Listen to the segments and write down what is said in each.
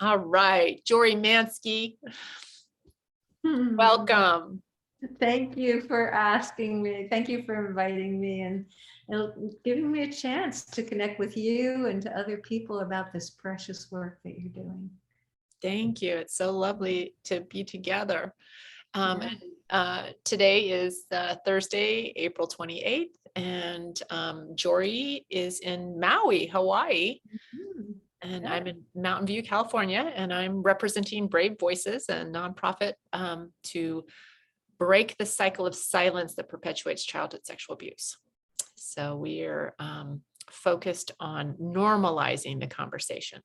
All right, Jori Manske, welcome. Thank you for asking me. Thank you for inviting me and giving me a chance to connect with you and to other people about this precious work that you're doing. Thank you. It's so lovely to be together. Yeah. Today is Thursday, April 28th, and Jori is in Maui, Hawaii. Mhm. And Yeah. I'm in Mountain View, California, and I'm representing Brave Voices, a nonprofit to break the cycle of silence that perpetuates childhood sexual abuse. So we're focused on normalizing the conversation.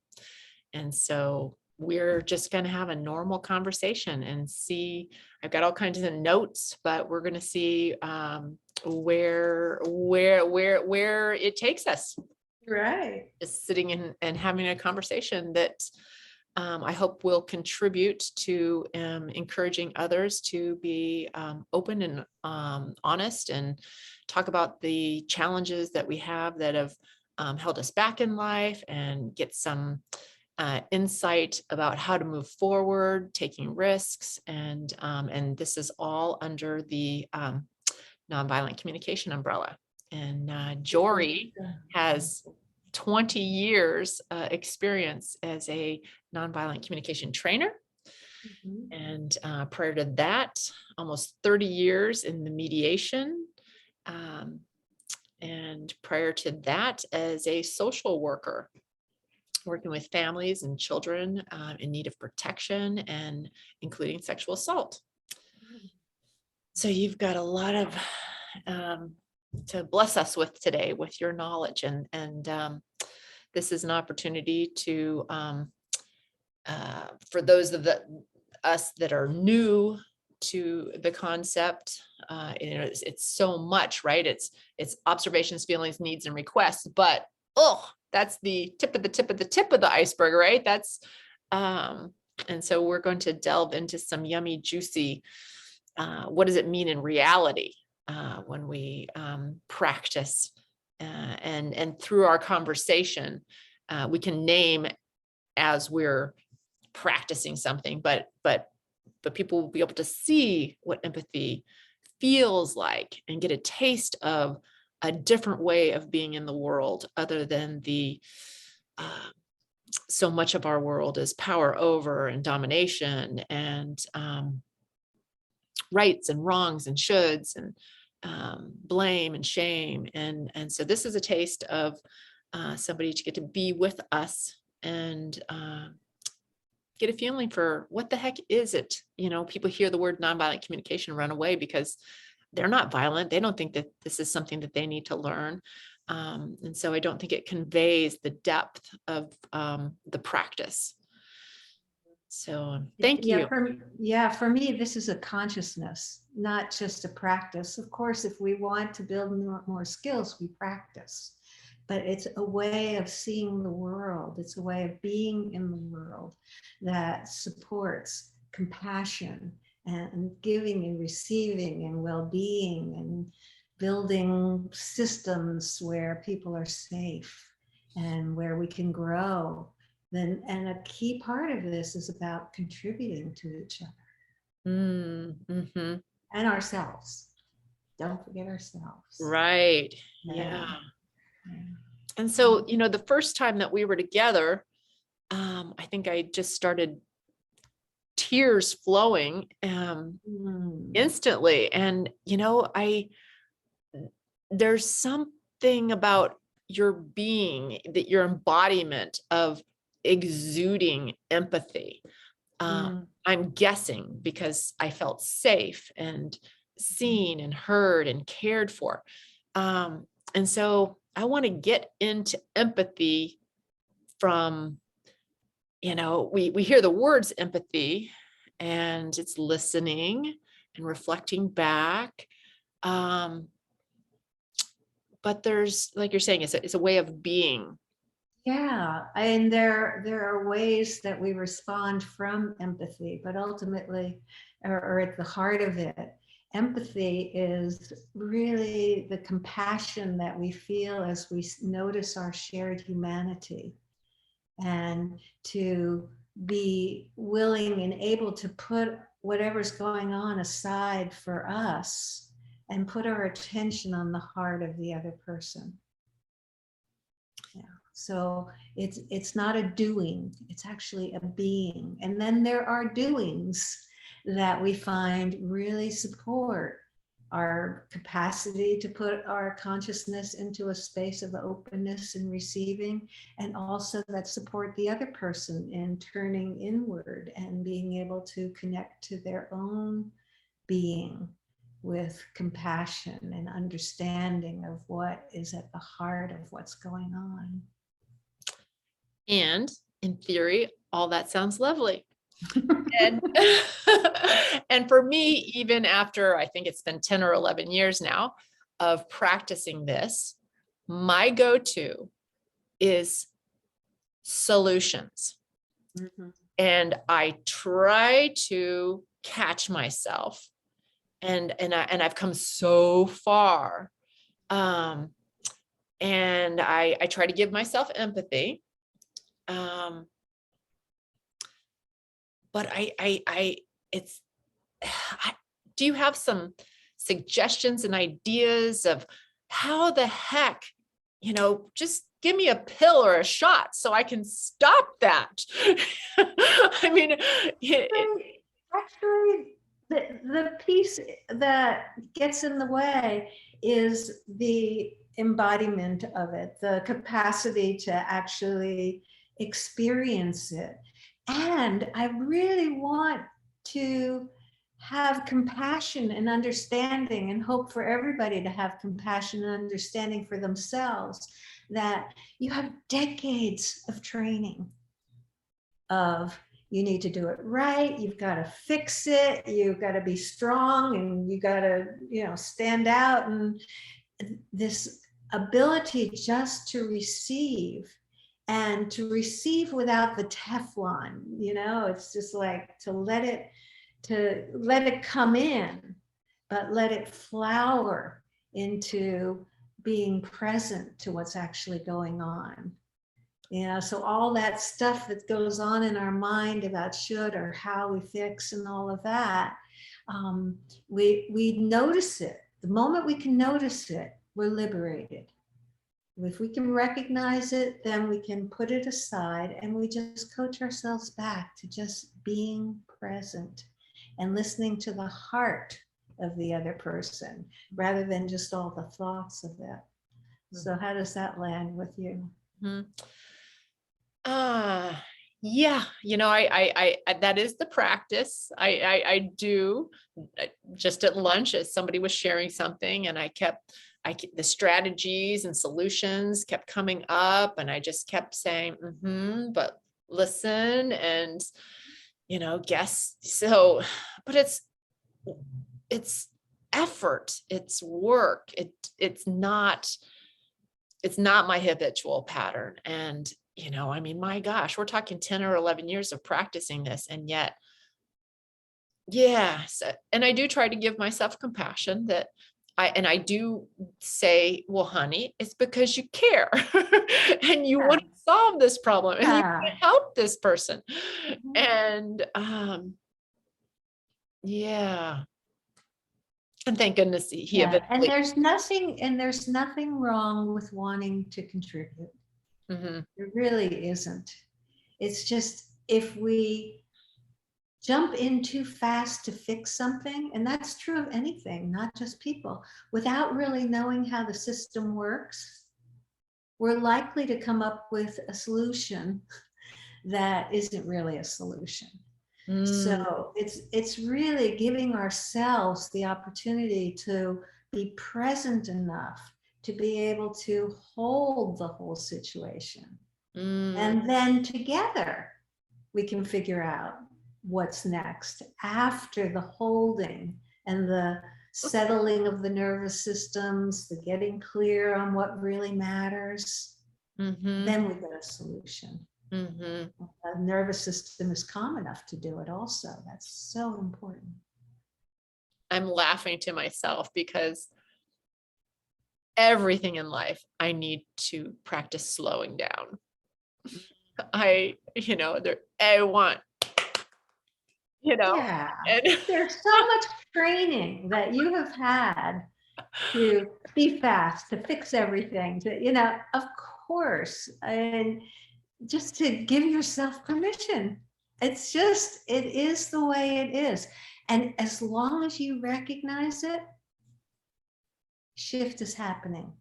And so we're just going to have a normal conversation and see. I've got all kinds of notes, but we're going to see where it takes us. Right. Just sitting in and having a conversation that I hope will contribute to encouraging others to be open and honest and talk about the challenges that we have that have held us back in life, and get some insight about how to move forward, taking risks. And this is all under the nonviolent communication umbrella. And Jori has 20 years experience as a nonviolent communication trainer. Mhm. And prior to that, almost 30 years in the mediation. And prior to that, as a social worker, working with families and children in need of protection, and including sexual assault. So you've got a lot of to bless us with today with your knowledge, and this is an opportunity to for those of us that are new to the concept. It's so much, right? It's observations, feelings, needs, and requests, but that's the tip of the tip of the tip of the iceberg, right? That's and so we're going to delve into some yummy, juicy, what does it mean in reality when we practice, and through our conversation, we can name as we're practicing something, but people will be able to see what empathy feels like and get a taste of a different way of being in the world, other than the so much of our world is power over and domination, and rights and wrongs and shoulds, and blame and shame. And so this is a taste of somebody to get to be with us and get a feeling for what the heck is it. People hear the word nonviolent communication, run away because they're not violent. They don't think that this is something that they need to learn. And so I don't think it conveys the depth of the practice. So thank you. For me, this is a consciousness, not just a practice. Of course, if we want to build more skills, we practice. But it's a way of seeing the world. It's a way of being in the world that supports compassion and giving and receiving and well-being, and building systems where people are safe and where we can grow. And a key part of this is about contributing to each other Mm-hmm. and ourselves. Don't forget ourselves. Right. Yeah. And so, the first time that we were together, I think I just started tears flowing instantly. And, there's something about your being, that your embodiment of exuding empathy. I'm guessing because I felt safe and seen and heard and cared for. And so I want to get into empathy from, we hear the words empathy, and it's listening and reflecting back. But there's, like you're saying, it's a way of being. Yeah, and there are ways that we respond from empathy, but ultimately, or at the heart of it, empathy is really the compassion that we feel as we notice our shared humanity, and to be willing and able to put whatever's going on aside for us and put our attention on the heart of the other person. Yeah. So it's not a doing, it's actually a being. And then there are doings that we find really support our capacity to put our consciousness into a space of openness and receiving, and also that support the other person in turning inward and being able to connect to their own being with compassion and understanding of what is at the heart of what's going on. And in theory, all that sounds lovely. And, and for me, even after, I think it's been 10 or 11 years now of practicing this, my go-to is solutions. Mm-hmm. And I try to catch myself, and I've come so far. And I try to give myself empathy. But do you have some suggestions and ideas of how the heck, just give me a pill or a shot so I can stop that? I mean, Actually, the piece that gets in the way is the embodiment of it, the capacity to actually experience it. And I really want to have compassion and understanding, and hope for everybody to have compassion and understanding for themselves, that you have decades of training of, you need to do it right, you've got to fix it, you've got to be strong, and you got to, stand out. And this ability just to receive, and to receive without the Teflon, it's just like to let it come in, but let it flower into being present to what's actually going on. So all that stuff that goes on in our mind about should or how we fix and all of that, we notice it. The moment we can notice it, we're liberated. If we can recognize it, then we can put it aside, and we just coach ourselves back to just being present and listening to the heart of the other person rather than just all the thoughts of it. So how does that land with you? Mm-hmm. Yeah, I that is the practice. I do. Just at lunch, as somebody was sharing something, and the strategies and solutions kept coming up, and I just kept saying, but listen, and guess so. But it's effort, it's work. It's not my habitual pattern. And my gosh, we're talking 10 or 11 years of practicing this. And yet, yes. And I do try to give myself compassion, that I do say, well, honey, it's because you care and you want to solve this problem and you want to help this person. And, yeah. And thank goodness he and there's nothing wrong with wanting to contribute. Mm-hmm. There really isn't. It's just, if we jump in too fast to fix something, and that's true of anything, not just people, without really knowing how the system works, we're likely to come up with a solution that isn't really a solution. So it's really giving ourselves the opportunity to be present enough to be able to hold the whole situation. And then together we can figure out what's next after the holding and the settling of the nervous systems, the getting clear on what really matters. Then we get a solution. The nervous system is calm enough to do it also. That's so important. I'm laughing to myself because everything in life, I need to practice slowing down. I want, Yeah. and There's so much training that you have had to be fast, to fix everything, of course, and just to give yourself permission. It is the way it is. And as long as you recognize it, shift is happening.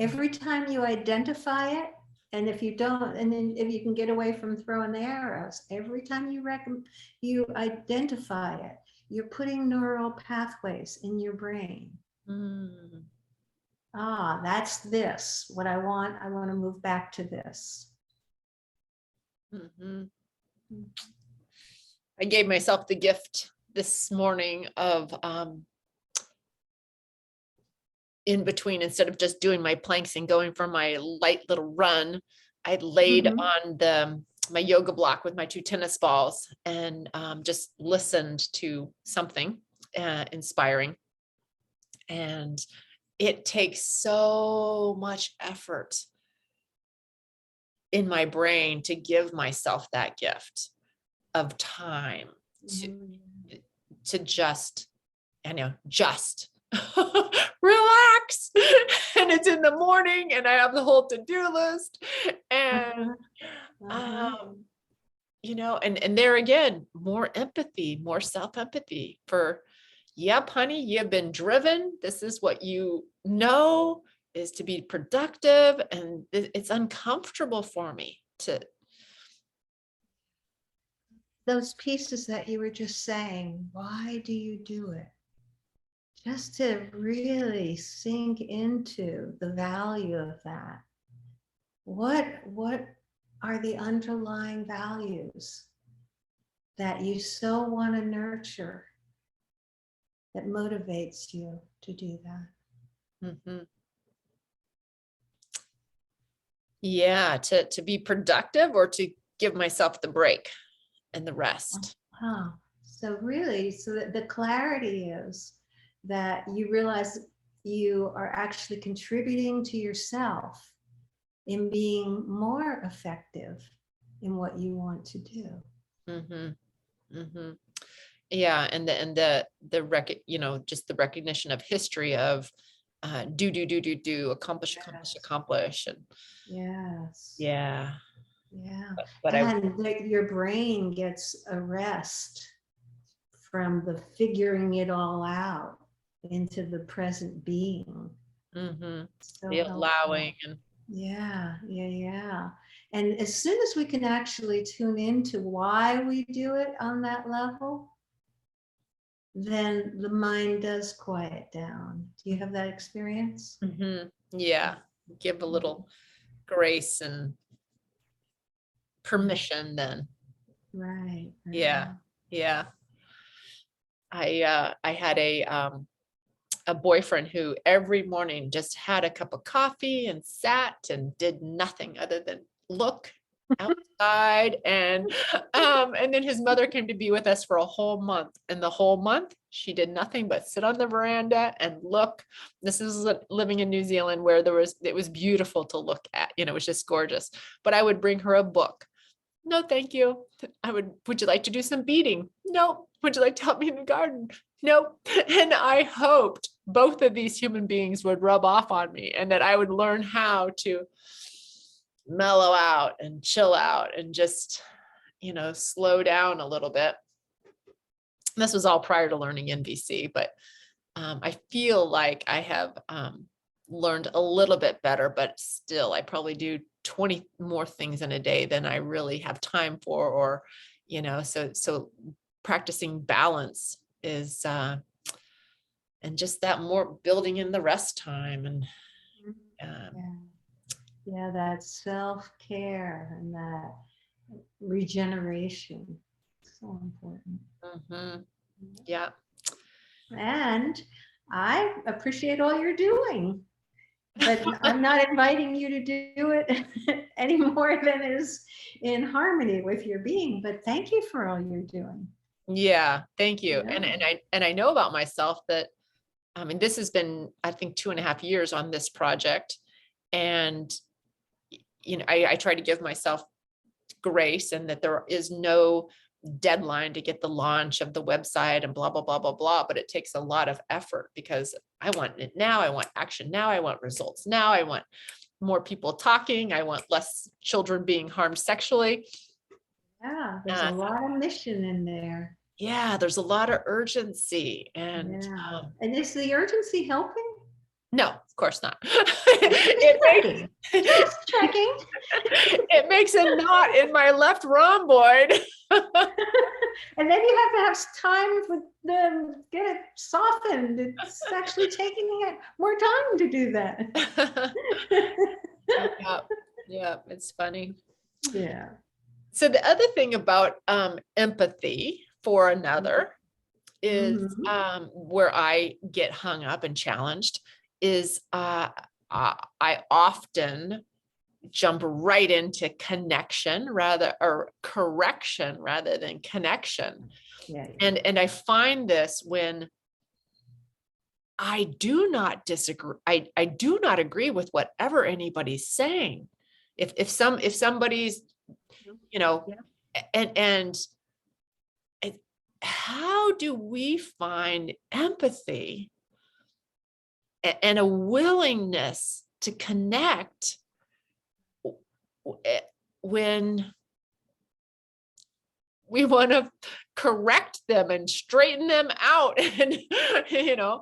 Every time you identify it, and if you don't, and then if you can get away from throwing the arrows, every time you identify it, you're putting neural pathways in your brain. That's this, what I want to move back to this. I gave myself the gift this morning of in between, instead of just doing my planks and going for my light little run, I laid on my yoga block with my 2 tennis balls and just listened to something inspiring. And it takes so much effort in my brain to give myself that gift of time to just relax. And it's in the morning and I have the whole to-do list and and there again, more empathy, more self-empathy for, yep, honey, you've been driven. This is what you know is to be productive. And it's uncomfortable for me to. Those pieces that you were just saying, why do you do it? Just to really sink into the value of that. What are the underlying values that you so want to nurture that motivates you to do that? Yeah, to be productive or to give myself the break and the rest. So really, so that the clarity is that you realize you are actually contributing to yourself in being more effective in what you want to do. Yeah, and the just the recognition of history of do, accomplish, and yes. Yeah. But and your brain gets a rest from the figuring it all out into the present being. So the allowing and yeah. And as soon as we can actually tune into why we do it on that level, then the mind does quiet down. Do you have that experience? Yeah, give a little grace and permission then. Right. Yeah. I had a boyfriend who every morning just had a cup of coffee and sat and did nothing other than look outside. And then his mother came to be with us for a whole month, and the whole month she did nothing but sit on the veranda and look. This is living in New Zealand where it was beautiful to look at, it was just gorgeous. But I would bring her a book. No, thank you. Would you like to do some beading? No. Would you like to help me in the garden? No. And I hoped both of these human beings would rub off on me and that I would learn how to mellow out and chill out and just, slow down a little bit. This was all prior to learning NVC, but I feel like I have learned a little bit better, but still I probably do 20 more things in a day than I really have time for, or, so practicing balance is, and just that more building in the rest time and, that self-care and that regeneration. So important. Yeah. And I appreciate all you're doing, but I'm not inviting you to do it any more than is in harmony with your being. But thank you for all you're doing. Yeah, thank you. Yeah. And I know about myself that, this has been, I think, 2.5 years on this project. And, I try to give myself grace and that there is no deadline to get the launch of the website and blah, blah, blah, blah, blah. But it takes a lot of effort because I want it now. I want action now. I want results now. I want more people talking. I want less children being harmed sexually. Yeah, there's a lot of mission in there. Yeah, there's a lot of urgency. And and is the urgency helping? no, of course not. Just checking. It makes a knot in my left rhomboid. And then you have to have time for them get it softened. It's actually taking it more time to do that. Yeah, it's funny. Yeah. So the other thing about empathy for another is where I get hung up and challenged is I often jump right into connection or correction rather than connection. Yeah. And I find this when I do not disagree. I do not agree with whatever anybody's saying. If somebody's, and how do we find empathy and a willingness to connect when we want to correct them and straighten them out? And yeah,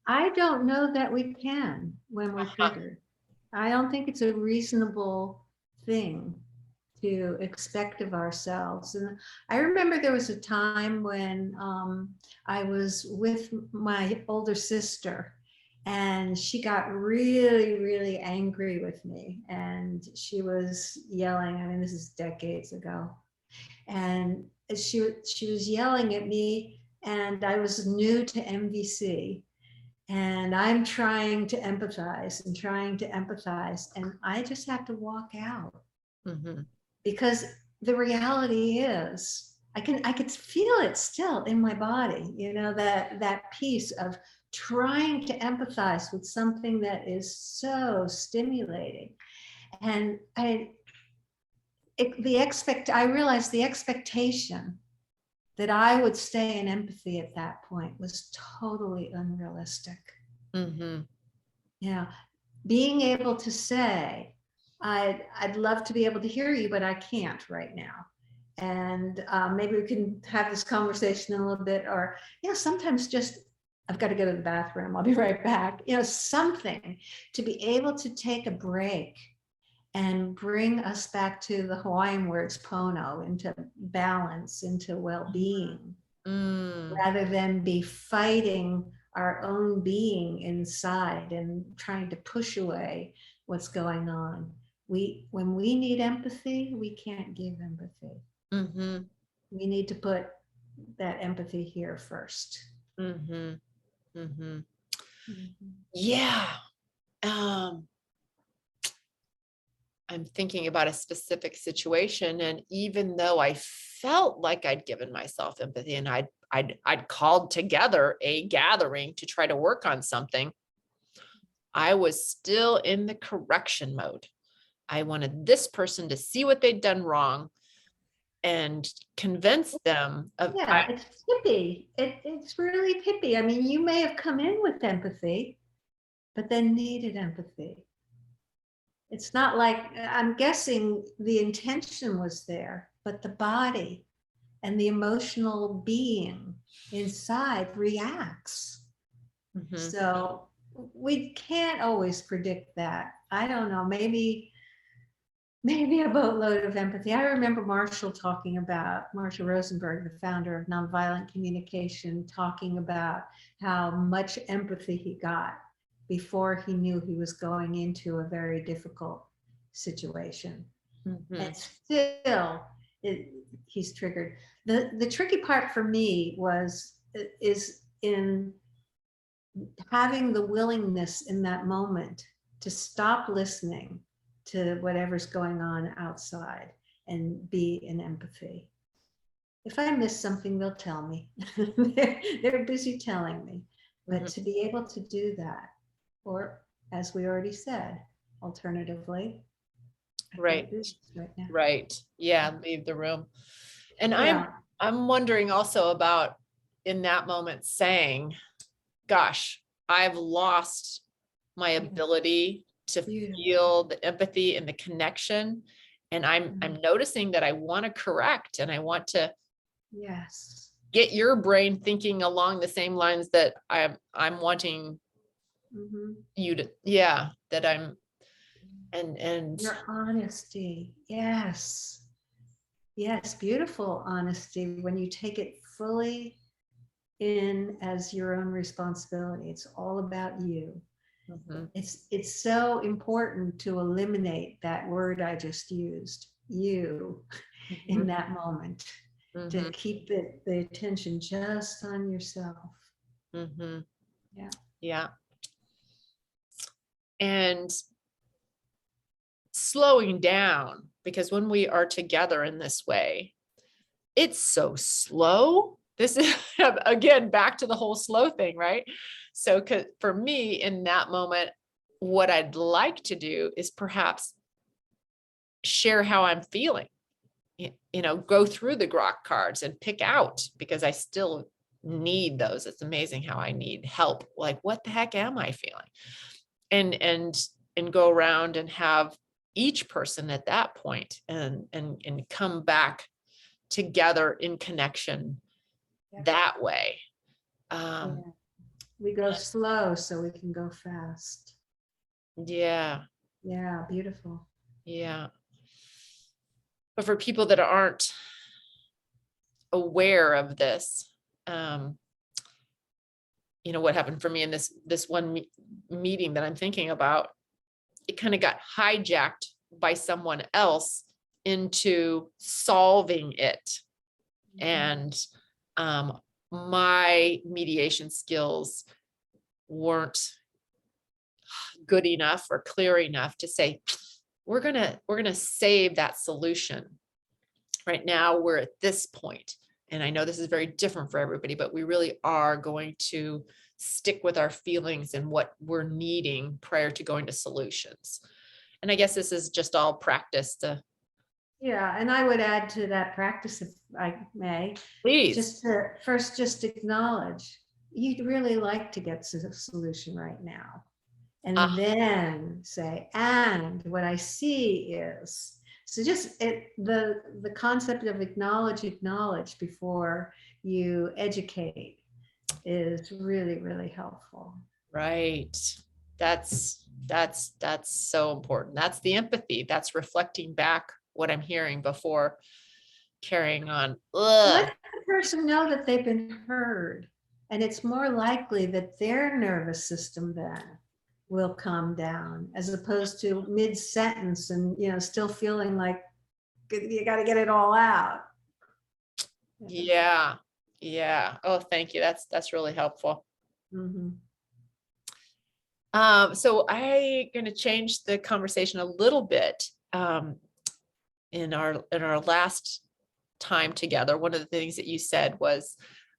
I don't know that we can when we're triggered. I don't think it's a reasonable thing to expect of ourselves. And I remember there was a time when I was with my older sister and she got really, really angry with me. And she was yelling, I mean, this is decades ago. And she was yelling at me, and I was new to NVC. And I'm trying to empathize, and I just have to walk out. Because the reality is, I could feel it still in my body, that piece of trying to empathize with something that is so stimulating. And I realized the expectation that I would stay in empathy at that point was totally unrealistic. Yeah, being able to say, I'd love to be able to hear you, but I can't right now. And maybe we can have this conversation in a little bit, or sometimes just, I've got to go to the bathroom, I'll be right back. Something to be able to take a break and bring us back to the Hawaiian words pono, into balance, into well-being, rather than be fighting our own being inside and trying to push away what's going on. When we need empathy, we can't give empathy. We need to put that empathy here first. Yeah. I'm thinking about a specific situation, and even though I felt like I'd given myself empathy and I'd called together a gathering to try to work on something, I was still in the correction mode. I wanted this person to see what they'd done wrong and convince them of. It's hippie. It's really hippie. I mean, you may have come in with empathy, but then needed empathy. It's not like, I'm guessing the intention was there, but the body and the emotional being inside reacts. So we can't always predict that. I don't know, maybe a boatload of empathy. I remember Marshall Rosenberg, the founder of Nonviolent Communication, talking about how much empathy he got before he knew he was going into a very difficult situation. And still, he's triggered. The tricky part for me is in having the willingness in that moment to stop listening to whatever's going on outside and be in empathy. If I miss something, they'll tell me. They're busy telling me. But to be able to do that, or as we already said, alternatively, Right. right now. Right. Yeah. Leave the room. And Yeah. I'm wondering also about in that moment saying, gosh, I've lost my ability to Beautiful. feel the empathy and the connection. And I'm noticing that I want to correct and I want to Yes. get your brain thinking along the same lines that I'm wanting you to, yeah, that I'm and Your honesty. Yes. Yes. Beautiful honesty when you take it fully in as your own responsibility. It's all about you. Mhm. It's so important to eliminate that word I just used, you, in Mhm. that moment, to Mhm. keep the attention just on yourself. Mhm. Yeah. Yeah. And slowing down, because when we are together in this way, it's so slow. This is again back to the whole slow thing, right? So for me in that moment, what I'd like to do is perhaps share how I'm feeling. Go through the grok cards and pick out, because I still need those. It's amazing how I need help. Like, what the heck am I feeling? And go around and have each person at that point and come back together in connection Yeah. that way. Yeah. We go slow so we can go fast. Yeah, Yeah, beautiful. yeah. But for people that aren't aware of this, what happened for me in this one meeting that I'm thinking about, it kind of got hijacked by someone else into solving it. And my mediation skills weren't good enough or clear enough to say, we're gonna save that solution. Right now, we're at this point, and I know this is very different for everybody, but we really are going to stick with our feelings and what we're needing prior to going to solutions. And I guess this is just all practice to. Yeah, and I would add to that practice, if I may, Please. just to first just acknowledge you'd really like to get to the solution right now. And then say, and what I see is, so just the concept of acknowledge before you educate is really, really helpful. Right. That's so important. That's the empathy. That's reflecting back what I'm hearing before carrying on. Let the person know that they've been heard. And it's more likely that their nervous system then will calm down, as opposed to mid-sentence and still feeling like you got to get it all out. Yeah. Yeah. Oh, thank you. That's really helpful. So I'm going to change the conversation a little bit. In our last time together, one of the things that you said was,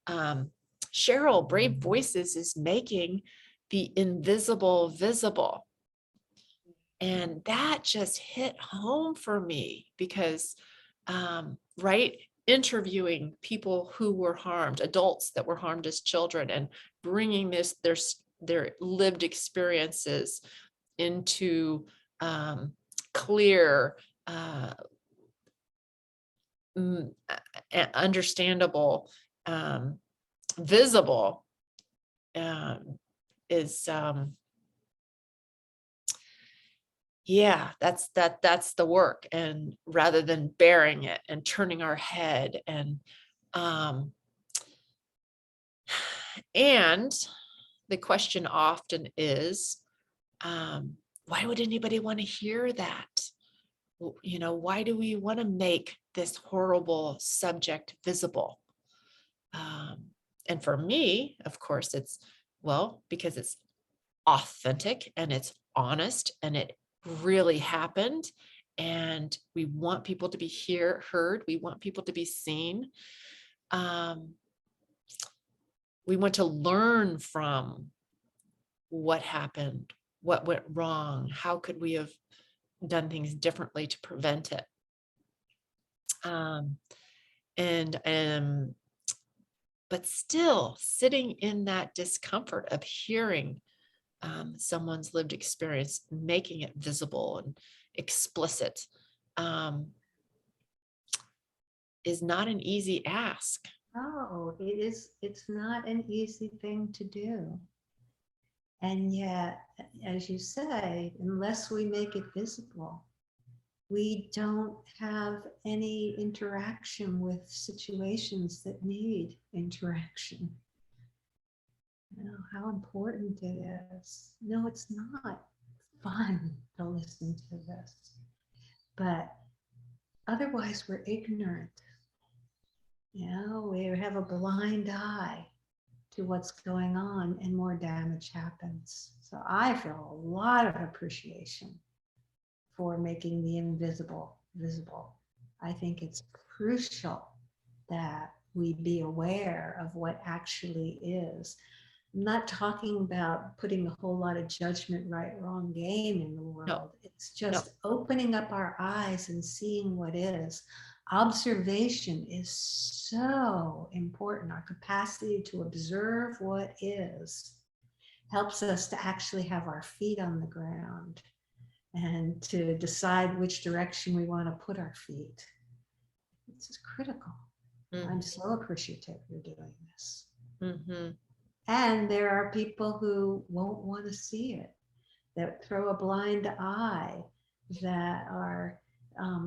Cheryle, Brave Voices is making the invisible visible. And that just hit home for me because, right, interviewing people who were harmed, adults that were harmed as children, and bringing their lived experiences into clear, understandable, visible, is yeah, that's the work. And rather than bearing it and turning our head um and the question often is, why would anybody want to hear that? Why do we want to make this horrible subject visible? And for me, of course, it's, well, because it's authentic and it's honest and it really happened. And we want people to be heard. We want people to be seen. We want to learn from what happened, what went wrong, how could we have done things differently to prevent it. And but still sitting in that discomfort of hearing someone's lived experience, making it visible and explicit, is not an easy ask. Oh, it's not an easy thing to do. And yet, as you say, unless we make it visible, we don't have any interaction with situations that need interaction. You know, how important it is. No, it's not fun to listen to this, but otherwise we're ignorant. You know, we have a blind eye to what's going on, and more damage happens. So I feel a lot of appreciation for making the invisible visible. I think it's crucial that we be aware of what actually is. I'm not talking about putting a whole lot of judgment, right, wrong game in the world. No. It's just opening up our eyes and seeing what is. Observation is so important. Our capacity to observe what is helps us to actually have our feet on the ground and to decide which direction we want to put our feet. This is critical. I'm so appreciative you're doing this. Mm-hmm. And there are people who won't want to see it, that throw a blind eye, that are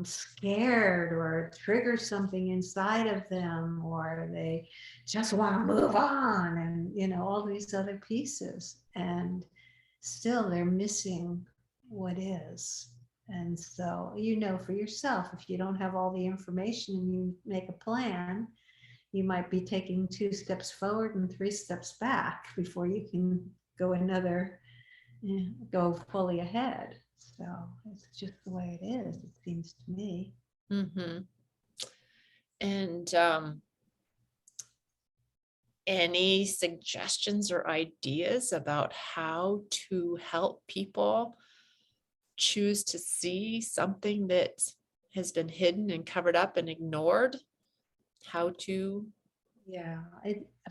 scared or trigger something inside of them, or they just want to move on, and you know, all these other pieces, and still they're missing what is. And so, you know, for yourself, if you don't have all the information and you make a plan, you might be taking 2 steps forward and 3 steps back before you can go go fully ahead. So it's just the way it is, it seems to me. Mm-hmm. And any suggestions or ideas about how to help people choose to see something that has been hidden and covered up and ignored? How to? Yeah,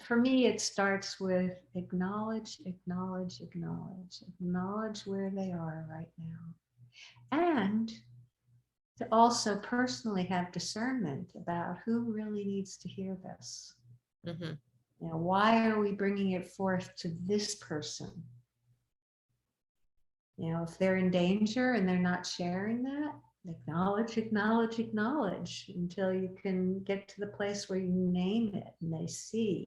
for me, it starts with acknowledge where they are right now. And to also personally have discernment about who really needs to hear this. Mm-hmm. You know, why are we bringing it forth to this person? You know, if they're in danger and they're not sharing that, acknowledge until you can get to the place where you name it and they see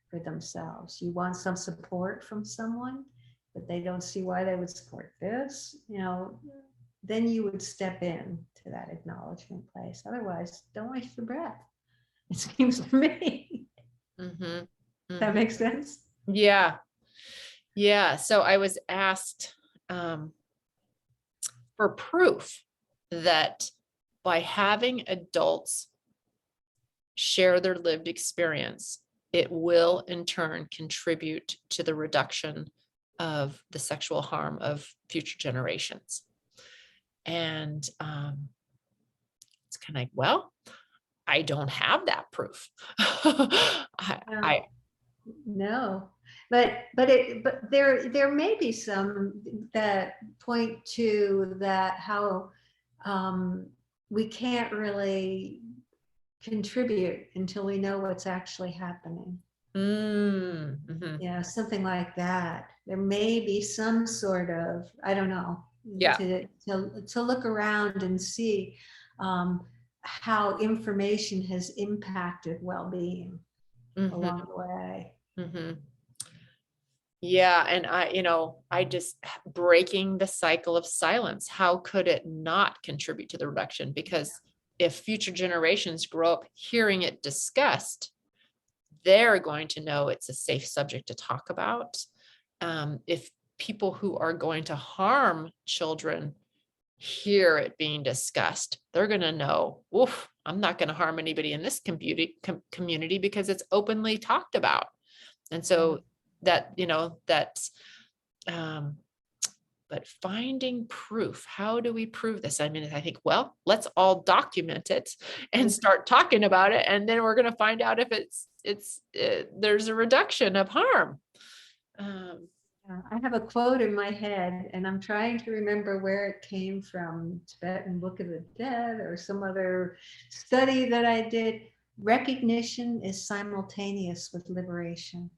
for themselves. You want some support from someone, but they don't see why they would support this, you know, then you would step in to that acknowledgement place. Otherwise, don't waste your breath, it seems to me. Mm-hmm. Mm-hmm. That makes sense? Yeah. Yeah. So I was asked for proof that by having adults share their lived experience, it will in turn contribute to the reduction of the sexual harm of future generations. And it's kind of like, well, I don't have that proof. No, but there may be some that point to that, how we can't really contribute until we know what's actually happening. Mm-hmm. Yeah, something like that. There may be some sort of, I don't know, Yeah. to look around and see how information has impacted well-being along the way. Mm-hmm. Yeah. And I just breaking the cycle of silence. How could it not contribute to the reduction? Because if future generations grow up hearing it discussed, they're going to know it's a safe subject to talk about. If people who are going to harm children hear it being discussed, they're going to know, oof, I'm not going to harm anybody in this community because it's openly talked about. And so that's but finding proof. How do we prove this? I mean, I think, well, let's all document it and start talking about it. And then we're going to find out if there's a reduction of harm. I have a quote in my head, and I'm trying to remember where it came from, Tibetan Book of the Dead or some other study that I did. Recognition is simultaneous with liberation.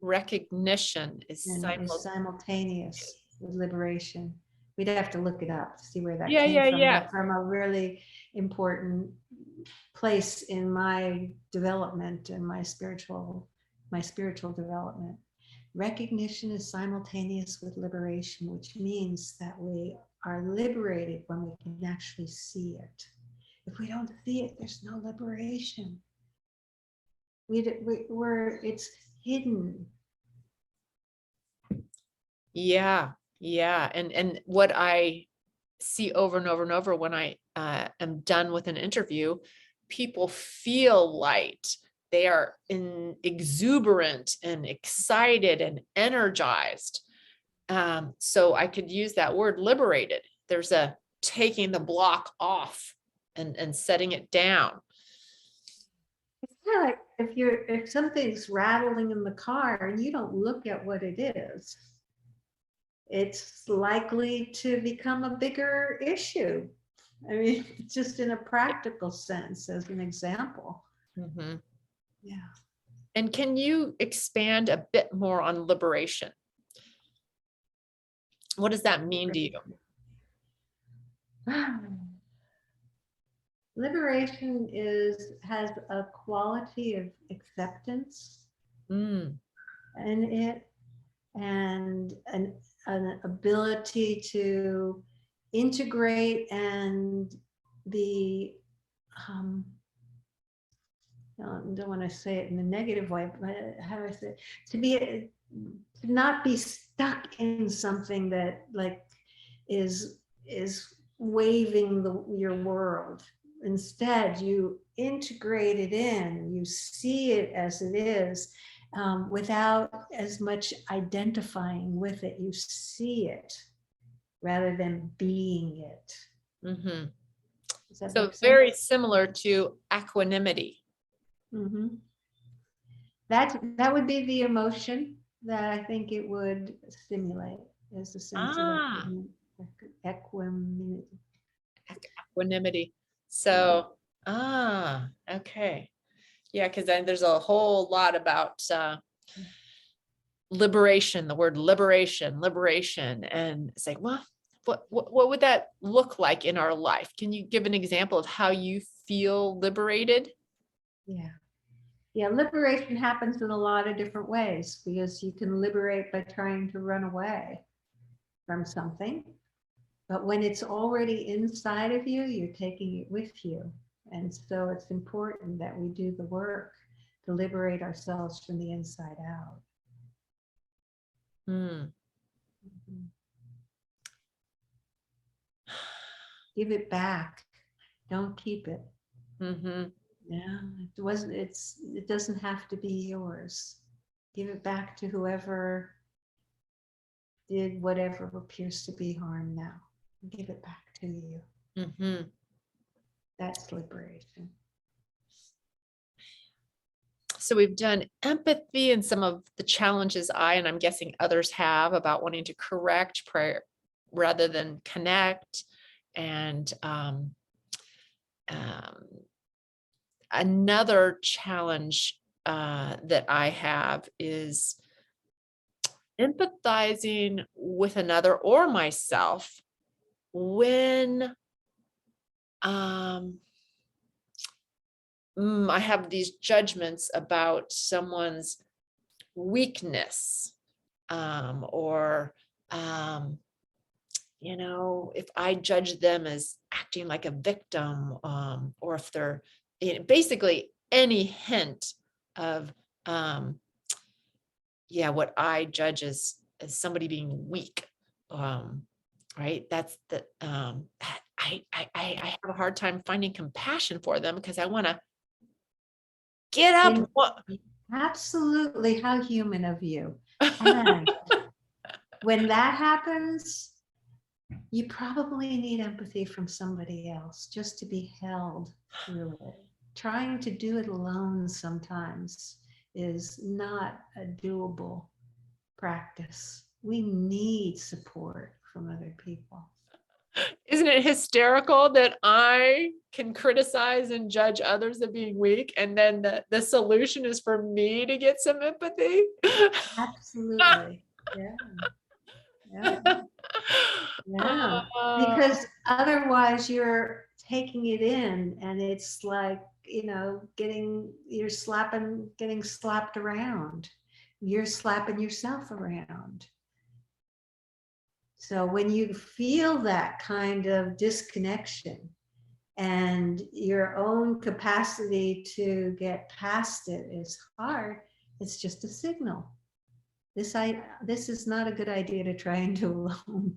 Recognition is simultaneous with liberation. We'd have to look it up to see where that Yeah, came yeah, from. yeah. But from a really important place in my development and my spiritual development. Recognition is simultaneous with liberation, which means that we are liberated when we can actually see it. If we don't see it, there's no liberation. It's hidden. Yeah, yeah. And what I see over and over and over when I am done with an interview, people feel light. They are exuberant and excited and energized. So I could use that word liberated. There's a taking the block off and setting it down. It's kind of like if something's rattling in the car and you don't look at what it is, it's likely to become a bigger issue. I mean, just in a practical sense, as an example. Mm-hmm. Yeah. And can you expand a bit more on liberation? What does that mean to you? Liberation has a quality of acceptance in it, and an ability to integrate and be, I don't want to say it in a negative way, but how do I say it? To not be stuck in something that like is waving your world. Instead, you integrate it in, you see it as it is, without as much identifying with it. You see it rather than being it. Mm-hmm. So very similar to equanimity. Mm-hmm. That would be the emotion that I think it would stimulate, is the sense of equanimity. Equanimity. So, okay. Yeah, because then there's a whole lot about liberation, the word liberation, and it's like, well, what would that look like in our life? Can you give an example of how you feel liberated? Yeah, liberation happens in a lot of different ways, because you can liberate by trying to run away from something. But when it's already inside of you, you're taking it with you. And so it's important that we do the work to liberate ourselves from the inside out. Mm-hmm. Give it back. Don't keep it. Mm-hmm. Yeah, it doesn't have to be yours. Give it back to whoever did whatever appears to be harm now. Give it back to you. Mm-hmm. That's liberation. So we've done empathy and some of the challenges and I'm guessing others have about wanting to correct prayer rather than connect. And another challenge that I have is empathizing with another or myself when I have these judgments about someone's weakness, or if I judge them as acting like a victim, or if they're basically any hint of what I judge as somebody being weak, right? That's the I have a hard time finding compassion for them because I want to get up. Absolutely, how human of you. And when that happens, you probably need empathy from somebody else just to be held through it. Trying to do it alone sometimes is not a doable practice. We need support from other people. Isn't it hysterical that I can criticize and judge others as being weak, and then the solution is for me to get some empathy? Absolutely. Yeah. Yeah. Yeah. Because otherwise you're taking it in and it's like, getting slapped around. You're slapping yourself around. So when you feel that kind of disconnection and your own capacity to get past it is hard, it's just a signal. This is not a good idea to try and do alone.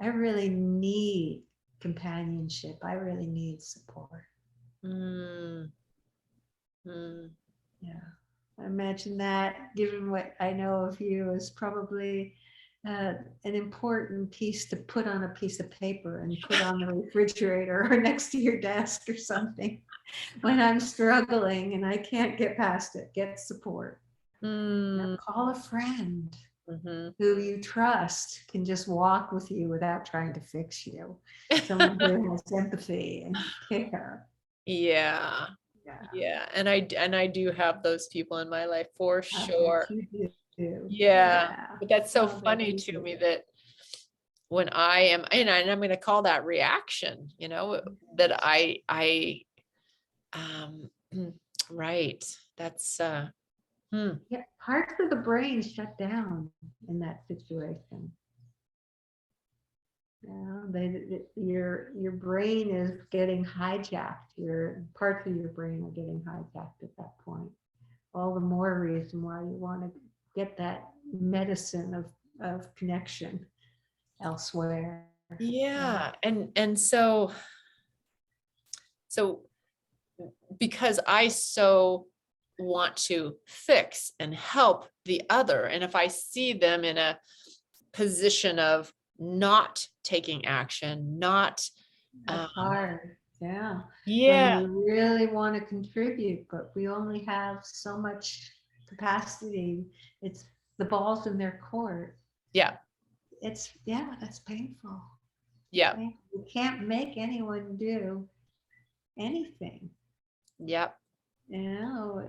I really need companionship. I really need support. Mm. Mm. Yeah. I imagine that, given what I know of you, is probably an important piece to put on a piece of paper and put on the refrigerator or next to your desk or something. When I'm struggling and I can't get past it, get support. Mm. Call a friend Mhm. who you trust can just walk with you without trying to fix you. Someone who has empathy and care. Yeah. Yeah, Yeah. And I do have those people in my life for I sure. bet you do. Yeah. Yeah. But that's so I bet funny you to do. me that when I am, and I'm going to call that reaction, that um, right. That's, Yeah, parts of the brain shut down in that situation. Yeah, your brain is getting hijacked. Your parts of your brain are getting hijacked at that point. All the more reason why you want to get that medicine of connection elsewhere. yeah. And so because I so want to fix and help the other, and if I see them in a position of not taking action, not, That's hard. Yeah. When yeah, you really want to contribute, but we only have so much capacity. It's the ball's in their court. yeah, That's painful. yeah, You can't make anyone do anything. yeah, You know,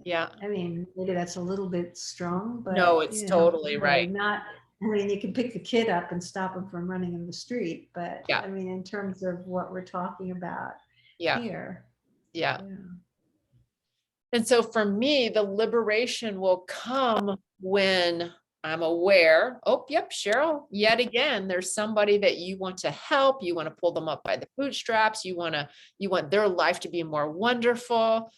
yeah. I mean, maybe that's a little bit strong, No, but it's totally right. not. I mean, you can pick the kid up and stop him from running in the street, but Yeah, I mean, in terms of what we're talking about yeah, here, yeah. yeah. And so for me, the liberation will come when I'm aware, oh, yep, Cheryl, yet again, there's somebody that you want to help, you want to pull them up by the bootstraps, you want their life to be more wonderful.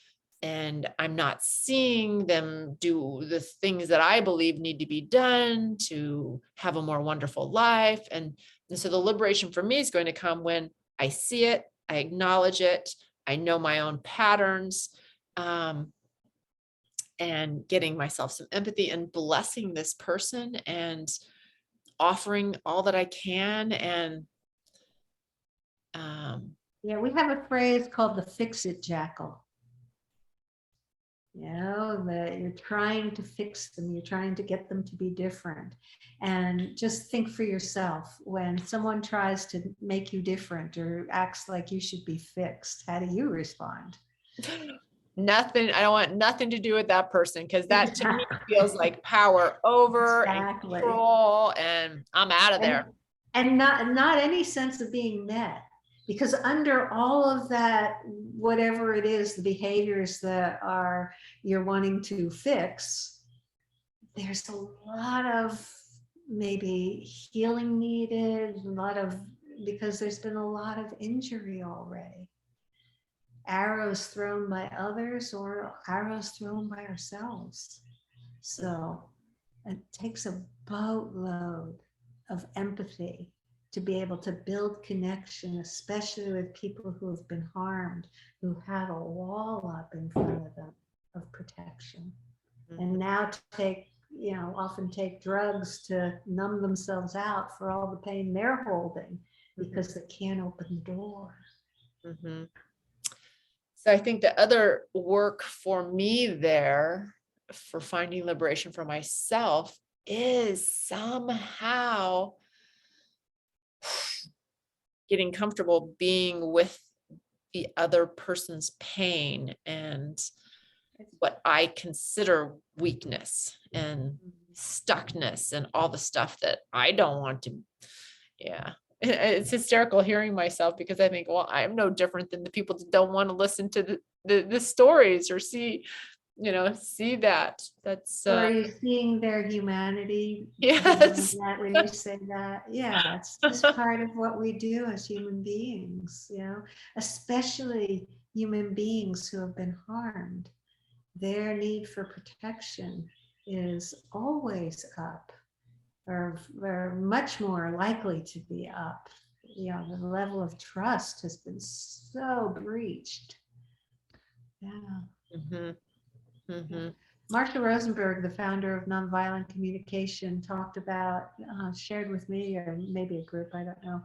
And I'm not seeing them do the things that I believe need to be done to have a more wonderful life. And so the liberation for me is going to come when I see it, I acknowledge it, I know my own patterns, and getting myself some empathy and blessing this person and offering all that I can. And Yeah, we have a phrase called the fix it jackal. That you're trying to fix them, you're trying to get them to be different. And just think for yourself, when someone tries to make you different or acts like you should be fixed, how do you respond? nothing, I don't want nothing to do with that person, because that to me feels like power over and Exactly. control, and I'm out of there. And not any sense of being met, because under all of that, whatever it is, the behaviors that are you're wanting to fix, there's a lot of maybe healing needed, because there's been a lot of injury already. Arrows thrown by others or arrows thrown by ourselves. So it takes a boatload of empathy to be able to build connection, especially with people who have been harmed, who have a wall up in front of them of protection. And now take often take drugs to numb themselves out for all the pain they're holding because they can't open the door. Mm-hmm. So I think the other work for me there for finding liberation for myself is somehow getting comfortable being with the other person's pain and what I consider weakness and stuckness and all the stuff that I don't want to. Yeah. It's hysterical hearing myself because I think, well, I'm no different than the people that don't want to listen to the stories or see that. That's Or are you seeing their humanity? yes. When you say that, yeah, it's just part of what we do as human beings, especially human beings who have been harmed. Their need for protection is always up, or much more likely to be up. The level of trust has been so breached. Yeah. Mm-hmm. Mm-hmm. Marshall Rosenberg, the founder of Nonviolent Communication, talked about, shared with me, or maybe a group, I don't know,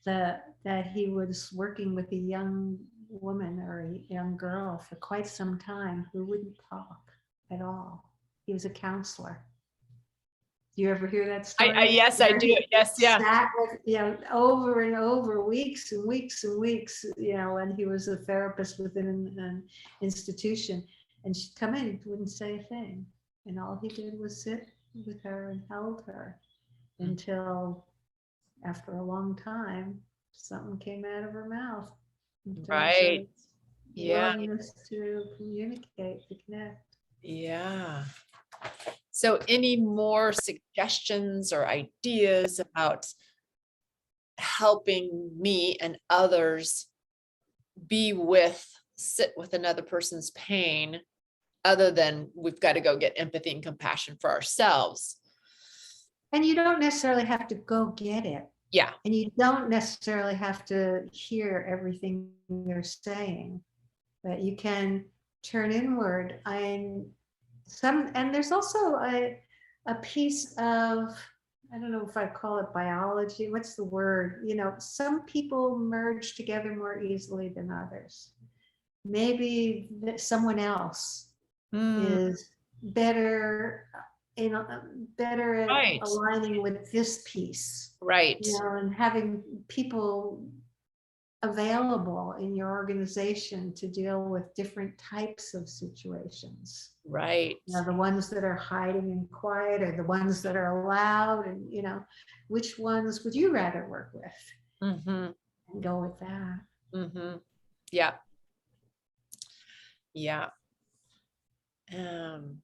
that he was working with a young woman or a young girl for quite some time who wouldn't talk at all. He was a counselor. Do you ever hear that story? Yes, I do. Yes, yeah. Sat with, over and over, weeks and weeks and weeks, when he was a therapist within an institution. And she'd come in, he wouldn't say a thing. And all he did was sit with her and held her until, after a long time, something came out of her mouth. Right. Yeah. Willingness to communicate, to connect. Yeah. So any more suggestions or ideas about helping me and others sit with another person's pain, other than we've got to go get empathy and compassion for ourselves? And you don't necessarily have to go get it. Yeah. And you don't necessarily have to hear everything they're saying, but you can turn inward. And there's also a piece of, I don't know if I call it biology. What's the word? Some people merge together more easily than others. Maybe someone else is better better at Right. aligning with this piece. Right. And having people available in your organization to deal with different types of situations. Right. The ones that are hiding and quiet, or the ones that are loud, and which ones would you rather work with? Mm-hmm. And go with that. Mm-hmm. Yeah. Yeah. And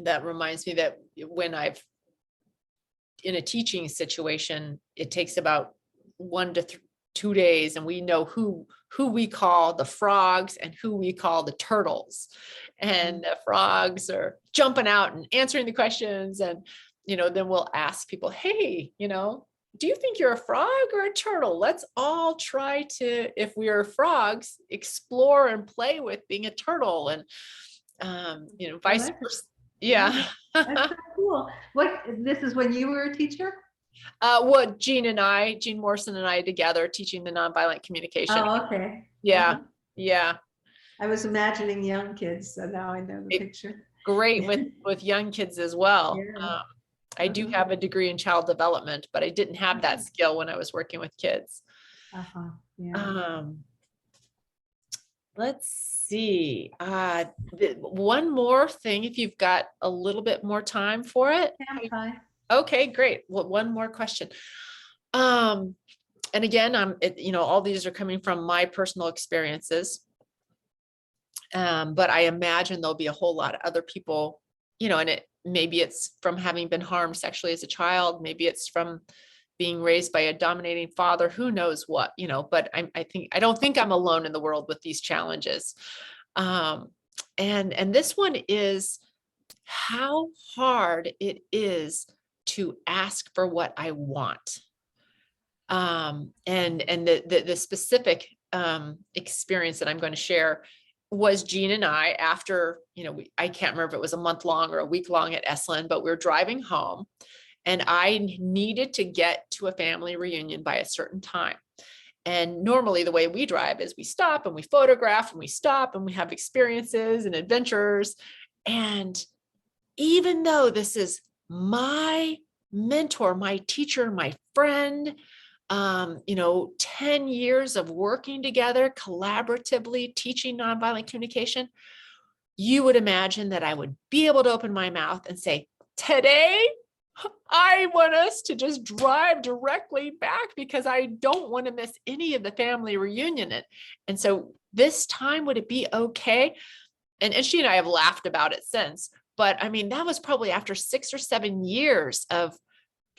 that reminds me that when in a teaching situation, it takes about 1 to 2 days, and we know who we call the frogs and who we call the turtles. And the frogs are jumping out and answering the questions, and then we'll ask people, hey, do you think you're a frog or a turtle? Let's all try to, if we are frogs, explore and play with being a turtle, and vice versa. Yeah. That's so cool. This is when you were a teacher? Well, Jean Morrison and I together teaching the nonviolent communication. Oh, okay. Yeah. Yeah. I was imagining young kids, so now I know the picture. Great with young kids as well. Yeah. I do have a degree in child development, but I didn't have that skill when I was working with kids. Yeah. Let's see. One more thing, if you've got a little bit more time for it. Yeah, fine. Okay, great. Well, one more question. And again, all these are coming from my personal experiences. But I imagine there'll be a whole lot of other people, and maybe it's from having been harmed sexually as a child. Maybe it's from being raised by a dominating father, who knows what, but I don't think I'm alone in the world with these challenges. And this one is how hard it is to ask for what I want. And the specific experience that I'm going to share was Jean and I, after, I can't remember if it was a month long or a week long at Esalen, but we were driving home and I needed to get to a family reunion by a certain time. And normally the way we drive is we stop and we photograph and we stop and we have experiences and adventures. And even though this is my mentor, my teacher, my friend, 10 years of working together collaboratively, teaching nonviolent communication, you would imagine that I would be able to open my mouth and say, today, I want us to just drive directly back because I don't want to miss any of the family reunion. And so this time, would it be okay? And she and I have laughed about it since, but I mean, that was probably after 6 or 7 years of,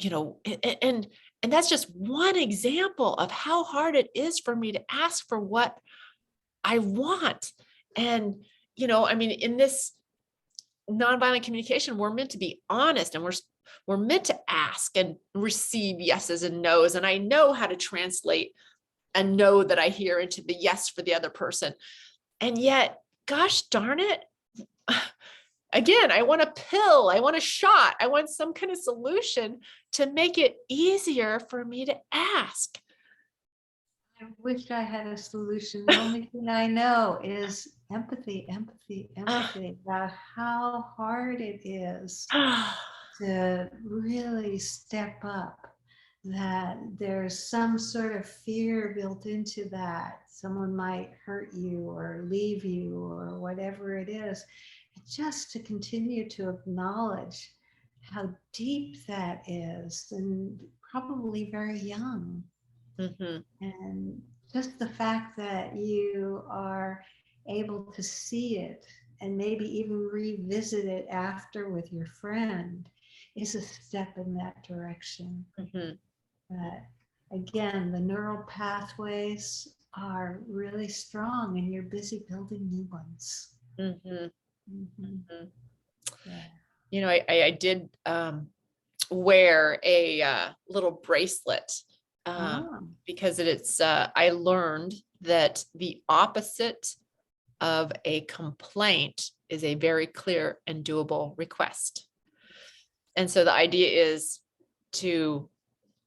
and that's just one example of how hard it is for me to ask for what I want. And, in this nonviolent communication, we're meant to be honest, and we're meant to ask and receive yeses and nos. And I know how to translate a no that I hear into the yes for the other person. And yet, gosh darn it, again, I want a pill, I want a shot, I want some kind of solution to make it easier for me to ask. I wish I had a solution. The only thing I know is empathy about how hard it is to really step up, that there's some sort of fear built into that. Someone might hurt you or leave you or whatever it is. Just to continue to acknowledge how deep that is, and probably very young. Mm-hmm. And just the fact that you are able to see it and maybe even revisit it after with your friend is a step in that direction. Mm-hmm. But again, the neural pathways are really strong and you're busy building new ones. Mm-hmm. Mm-hmm. Yeah. I did wear a little bracelet because it's I learned that the opposite of a complaint is a very clear and doable request. And so the idea is to,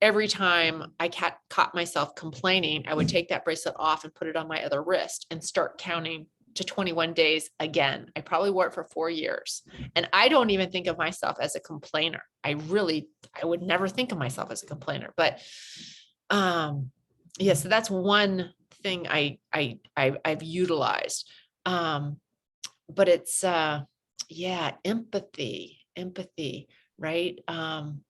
every time I caught myself complaining, I would take that bracelet off and put it on my other wrist and start counting to 21 days again. I probably wore it for 4 years. And I don't even think of myself as a complainer. I would never think of myself as a complainer. But yeah, so that's one thing I've utilized. But it's empathy, right? And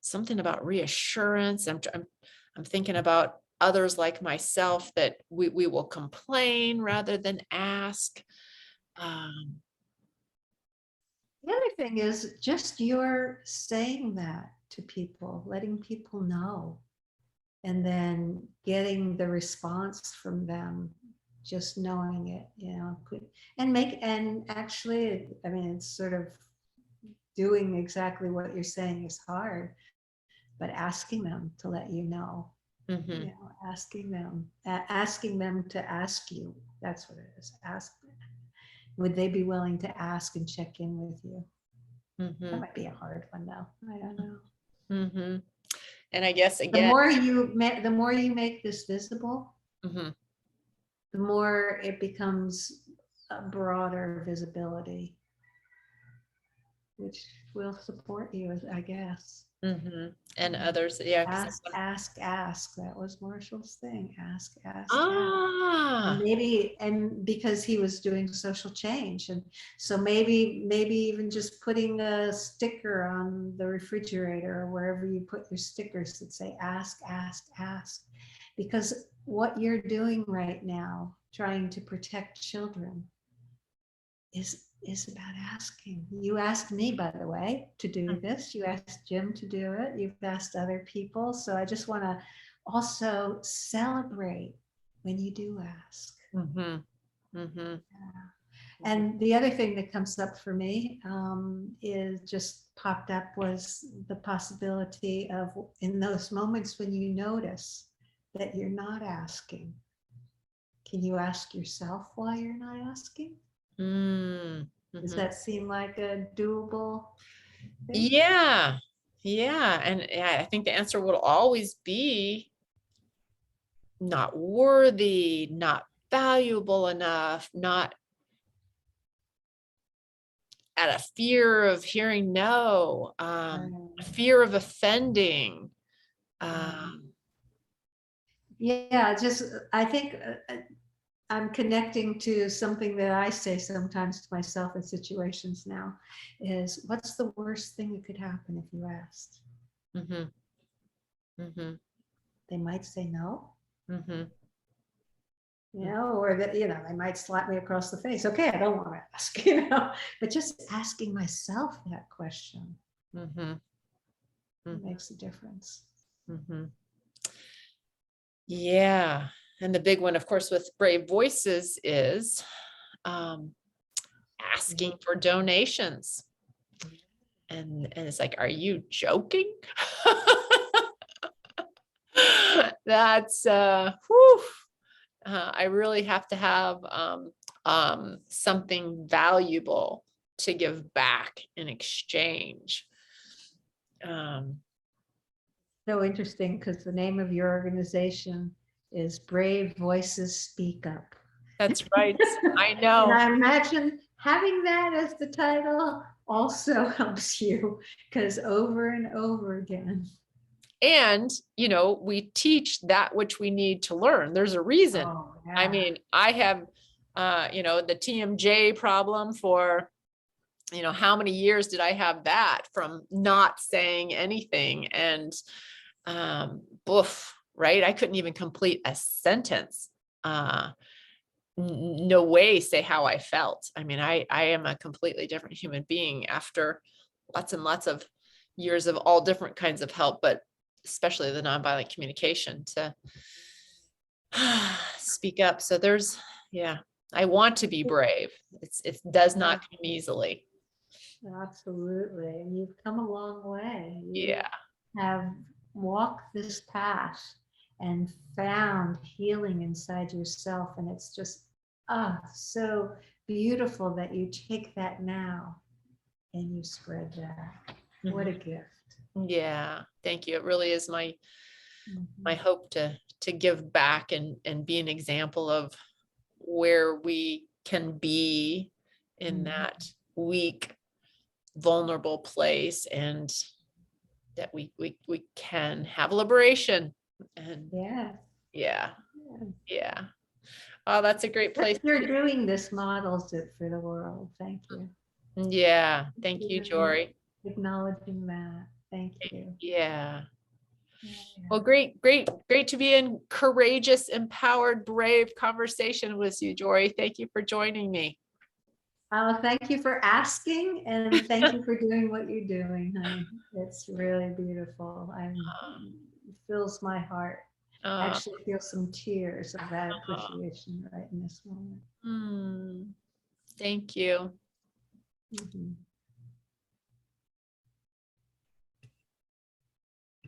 something about reassurance. I'm thinking about others like myself, that we will complain rather than ask. The other thing is just you're saying that to people, letting people know, and then getting the response from them, just knowing it, and actually, I mean, it's sort of doing exactly what you're saying is hard, but asking them to let you know. Mm-hmm. Asking them to ask you. That's what it is. Ask them. Would they be willing to ask and check in with you? Mm-hmm. That might be a hard one, though. I don't know. Mm-hmm. And I guess again, the more you make this visible, mm-hmm. the more it becomes a broader visibility, which will support you, I guess. Mm-hmm. And others, yeah. Ask. That was Marshall's thing. Ask. Ah. And because he was doing social change, and so maybe even just putting a sticker on the refrigerator or wherever you put your stickers that say ask, because what you're doing right now, trying to protect children, is about asking. You asked me, by the way, to do this. You asked Jim to do it. You've asked other people. So I just want to also celebrate when you do ask. Mm-hmm. Mm-hmm. Yeah. And the other thing that comes up for me is just popped up was the possibility of, in those moments when you notice that you're not asking? Can you ask yourself why you're not asking? Does Mhm. that seem like a doable thing? Yeah. Yeah. And yeah, I think the answer will always be not worthy, not valuable enough, not out of fear of hearing no, a fear of offending. Yeah, just I think I'm connecting to something that I say sometimes to myself in situations now is what's the worst thing that could happen if you asked? Mhm, mhm, They might say no, mhm, or that, they might slap me across the face. Okay, I don't want to ask, but just asking myself that question mhm, mhm, makes a difference. mhm. Yeah. And the big one, of course, with Brave Voices is asking for donations. And it's like, are you joking? That's whew. I really have to have something valuable to give back in exchange. So interesting because the name of your organization is Brave Voices Speak Up. That's right. I And know. I imagine having that as the title also helps you because over and over again. And, we teach that which we need to learn. There's a reason. Oh, I yeah. mean, I have, the TMJ problem for, how many years did I have that from not saying anything? And, boof, right? I couldn't even complete a sentence. No way say how I felt. I mean, I am a completely different human being after lots and lots of years of all different kinds of help, but especially the nonviolent communication to speak up. So yeah, I want to be brave. It does not come easily. Absolutely. And you've come a long way. You Yeah. have walked this path and found healing inside yourself. And it's just so beautiful that you take that now and you spread that. What a Mhm. gift. Yeah. Thank you. It really is my Mhm. hope to give back and be an example of where we can be in Mhm. that weak, vulnerable place, and that we can have liberation. And Yeah. yeah, Yeah. yeah. Oh, that's a great place. What you're doing this models it for the world. Thank you. Yeah. Thank you, Really Jori. acknowledging that. Thank you. Yeah. Yeah. Well, great to be in courageous, empowered, brave conversation with you, Jori. Thank you for joining me. Thank you for asking and thank you for doing what you're doing, honey. It's really beautiful. It fills my heart. I Uh, actually feel some tears of that appreciation right in this moment. hmm, thank you. Mhm.